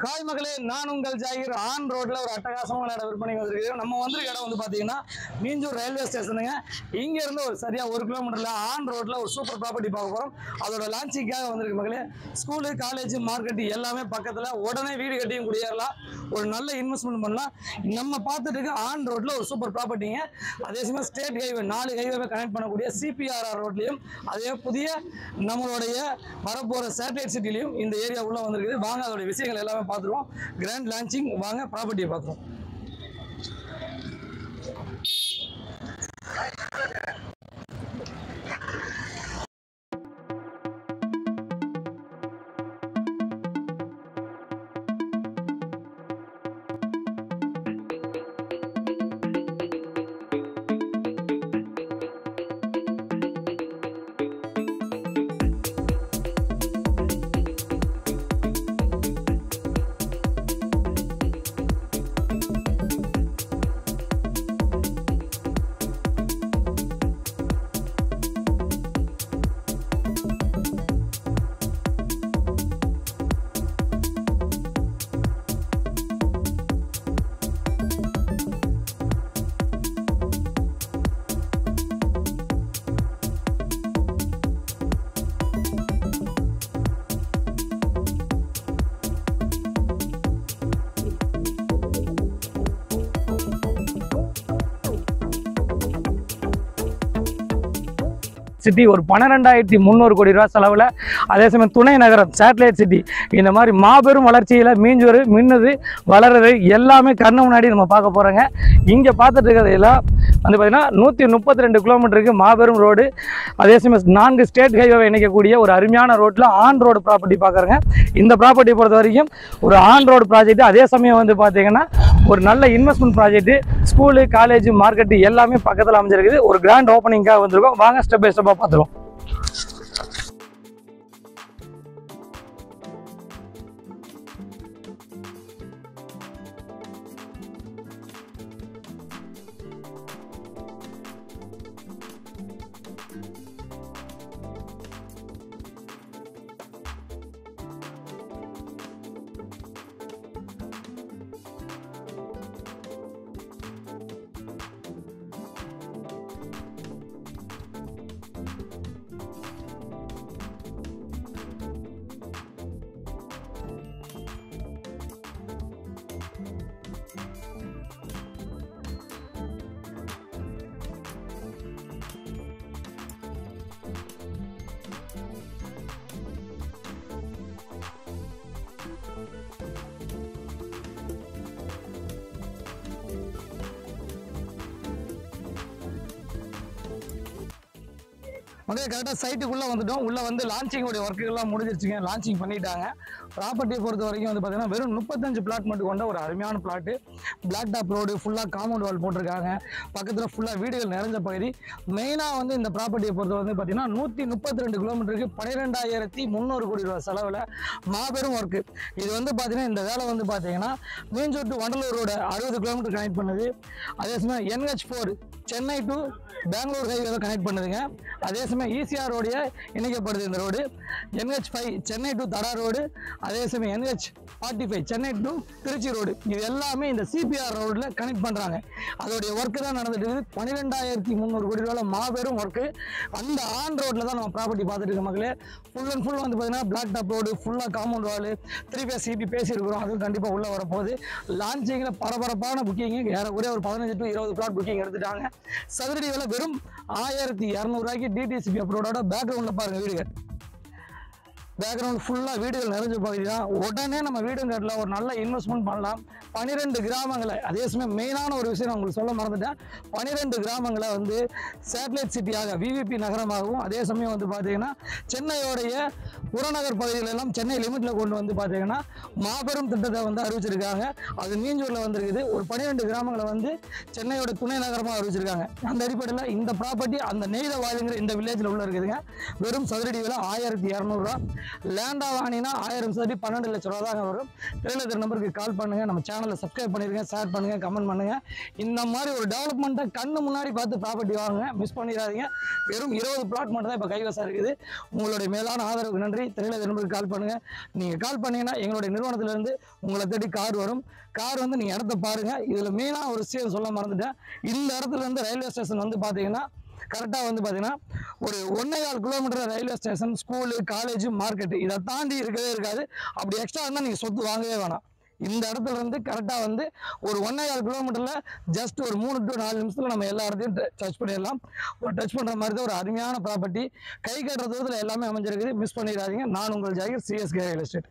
Hi மகளே, நான் உங்கள் ஜாகிர். ஆன் ரோட்ல ஒரு அட்டகாசமான இடம் விற்பனைக்கு வந்திருக்கேன். நம்ம வந்திருக்க இடம் வந்து பார்த்தீங்கன்னா மீஞ்சூர் ரயில்வே ஸ்டேஷனுங்க. இங்க இருந்து ஒரு சரியா 1 கிலோமீட்டர்ல ஆன் ரோட்ல ஒரு சூப்பர் ப்ராப்பர்ட்டி பார்க்க போறோம். அதோட லான்ச்சிங்காக வந்திருக்கு மகளே. ஸ்கூலு, காலேஜ், மார்க்கெட் எல்லாமே பக்கத்துல. உடனே வீடு கட்டியும் குடியேறலாம். ஒரு நல்ல இன்வெஸ்ட்மெண்ட் பண்ணலாம். நம்ம பார்த்துட்டு இருக்க ஆன் ரோட்ல ஒரு சூப்பர் ப்ராப்பர்ட்டிங்க. அதே சமயம் ஸ்டேட் ஹைவே 4 ஹைவே கனெக்ட் பண்ணக்கூடிய CPRR ரோட்லயும், அதே புதிய நம்மளுடைய வரப்போற சேட்டலைட் சிட்டிலையும் இந்த ஏரியா உள்ள வந்திருக்குது. வாங்க அதோட விஷயங்கள் எல்லாமே பார்த்துருவோம். கிராண்ட் லான்ச்சிங், வாங்க ப்ராப்பர்ட்டியை பார்த்துருவோம். சிட்டி ஒரு 12,300 கோடி ரூபா செலவில், அதே சமயம் துணை நகரம் சேட்டலைட் சிட்டி, இந்த மாதிரி மாபெரும் வளர்ச்சியில் மீஞ்சூர் மின்னுது வளருது எல்லாமே கண்ணு முன்னாடி நம்ம பார்க்க போகிறோங்க. இங்கே பார்த்துட்டு இருக்கிறது எல்லாம் வந்து பார்த்திங்கன்னா 132 கிலோமீட்டருக்கு மாபெரும் ரோடு, அதே சமயம் 4 ஸ்டேட் ஹைவே இணைக்கக்கூடிய ஒரு அருமையான ரோட்டில் ஆன் ரோடு ப்ராப்பர்ட்டி பார்க்குறேங்க. இந்த ப்ராப்பர்ட்டி பொறுத்த வரைக்கும் ஒரு ஆன் ரோடு ப்ராஜெக்ட், அதே சமயம் வந்து பார்த்திங்கன்னா ஒரு நல்ல investment project. School, college, market எல்லாமே பக்கத்தில் அமைஞ்சிருக்குது. ஒரு கிராண்ட் ஓப்பனிங்காக வந்திருக்கோம். வாங்க ஸ்டெப் பை ஸ்டெப்பாக பார்த்துருவோம். கரெக்டாக சைட்டுக்குள்ளே வந்துட்டோம். உள்ளே வந்து லான்ச்சிங்கோடைய ஒர்க்குகள்லாம் முடிஞ்சிருச்சுங்க. லான்ச்சிங் பண்ணிட்டாங்க. ப்ராப்பர்ட்டியை பொறுத்த வரைக்கும் வந்து பார்த்தீங்கன்னா வெறும் 35 பிளாட் மட்டும் கொண்ட ஒரு அருமையான பிளாட்டு. பிளாக் டாப் ரோடு, ஃபுல்லாக காம்பவுண்ட் வால் போட்டிருக்காங்க. பக்கத்தில் ஃபுல்லாக வீடுகள் நிறைஞ்ச பகுதி. மெயினாக வந்து இந்த ப்ராப்பர்ட்டியை பொறுத்த வந்து பார்த்தீங்கன்னா 132 கிலோமீட்டருக்கு 12,300 கோடி ரூபா செலவில் மாபெரும் ஒர்க்கு. இது வந்து பார்த்தீங்கன்னா இந்த வேலை வந்து பார்த்தீங்கன்னா Minjur to Vandalur road 60 kilometre connect பண்ணுது. அதே சமயம் NH4 Chennai to Bangalore highway connect பண்ணுதுங்க. அதே சமயம் ECR ரோடைய இணைக்கப்படுது இந்த road. NH5 Chennai to Tada road, அதே சமயம் NH45 Chennai to Trichy road. இது எல்லாமே இந்த CPR ரோடில் கனெக்ட் பண்ணுறாங்க. அதோடைய ஒர்க்கு தான் நடந்துட்டு இருக்குது. 12,300 கோடி ரூபாயில் மாபெரும் ஒர்க்கு. அந்த ஆன் ரோட்டில் தான் நம்ம ப்ராப்பர்ட்டி பார்த்துட்டு இருக்க மக்களே. ஃபுல் அண்ட் ஃபுல் வந்து பார்த்தீங்கன்னா பிளாக் டாப் ரோடு, ஃபுல்லாக காம்பவுண்ட் வால், 3 phase CP பேசியிருக்கிறோம். அதுவும் கண்டிப்பாக உள்ளே வரப்போகுது. லான்ச்சிங்கில் பரபரப்பான புக்கிங்கு. ஏறக்குறைய ஒரு 15 to 20 பிளாட் புக்கிங் எடுத்துட்டாங்க. சதுரடி விலை வெறும் 1,200 ரூபாய்க்கு DTCP அப்ரூவோட பேக்ரவுண்டில் பாருங்கள் வீடுகள். பேக்ரவுண்ட் ஃபுல்லாக வீடுகள் நிறைஞ்ச பகுதி தான். உடனே நம்ம வீடுங்கிறதுல ஒரு நல்ல இன்வெஸ்ட்மெண்ட் பண்ணலாம். 12 கிராமங்களை, அதே சமயம் மெயினான ஒரு விஷயம் நான் உங்களுக்கு சொல்ல மறந்துட்டேன். 12 கிராமங்களை வந்து சேட்டலைட் சிட்டியாக VVP நகரமாகவும், அதே சமயம் வந்து பார்த்தீங்கன்னா சென்னையோடைய புறநகர் பகுதிகளெல்லாம் சென்னை லிமிட்டில் கொண்டு வந்து பார்த்தீங்கன்னா மாபெரும் திட்டத்தை வந்து அறிவிச்சிருக்காங்க. அது மீஞ்சூரில் வந்திருக்குது. ஒரு 12 கிராமங்களை வந்து சென்னையோட துணை நகரமாக அறிவிச்சிருக்காங்க. அந்த அடிப்படையில் இந்த ப்ராப்பர்ட்டி அந்த நெய்த வாயிலுங்கிற இந்த வில்லேஜில் உள்ள இருக்குதுங்க. வெறும் சதுரடி விலை 1,200 ரூபா. லேண்டாக வாங்கினா 1000 சதுரடி 12 லட்ச ரூபா தாங்க வரும். திரையில நம்பருக்கு கால் பண்ணுங்கள். நம்ம சேனலை சப்ஸ்கிரைப் பண்ணிடுங்க, ஷேர் பண்ணுங்கள், கமெண்ட் பண்ணுங்கள். இந்த மாதிரி ஒரு டெவலப்மெண்ட்டை கண்ணு முன்னாடி பார்த்து ப்ராப்பர்ட்டி வாங்குங்க, மிஸ் பண்ணிடாதீங்க. வெறும் 20 பிளாட் மட்டும் தான் இப்போ கைவசம் இருக்குது. உங்களுடைய மேலான ஆதரவுக்கு நன்றி. திரையில நம்பருக்கு கால் பண்ணுங்கள். நீங்கள் கால் பண்ணீங்கன்னா எங்களுடைய நிறுவனத்திலேருந்து உங்களை தேடி கார் வரும். கார் வந்து நீங்கள் இடத்த பாருங்கள். இதில் மெயினாக ஒரு விஷயம் சொல்ல மறந்துட்டேன். இந்த இடத்துல இருந்து ரயில்வே ஸ்டேஷன் வந்து பார்த்தீங்கன்னா கரெக்டாக வந்து பார்த்தீங்கன்னா ஒரு 1.25 kilometre railway station, school, college, market இதை தாண்டி இருக்கவே இருக்காது. அப்படி எக்ஸ்ட்ரா இருந்தால் நீங்கள் சொத்து வாங்கவே வேணாம். இந்த இடத்துல இருந்து கரெக்டாக வந்து ஒரு 1.25 கிலோமீட்டரில் ஜஸ்ட் ஒரு 3 to 4 நிமிஷத்தில் நம்ம எல்லா இடத்தையும் டச் பண்ணிடலாம். ஒரு டச் பண்ணுற மாதிரி தான் ஒரு அருமையான ப்ராப்பர்ட்டி. கை கட்டுற தூரத்தில் எல்லாமே அமைஞ்சிருக்குது. மிஸ் பண்ணிடாதீங்க. நான் உங்கள் ஜாகிர், சிஎஸ்கே ரியல் எஸ்டேட்.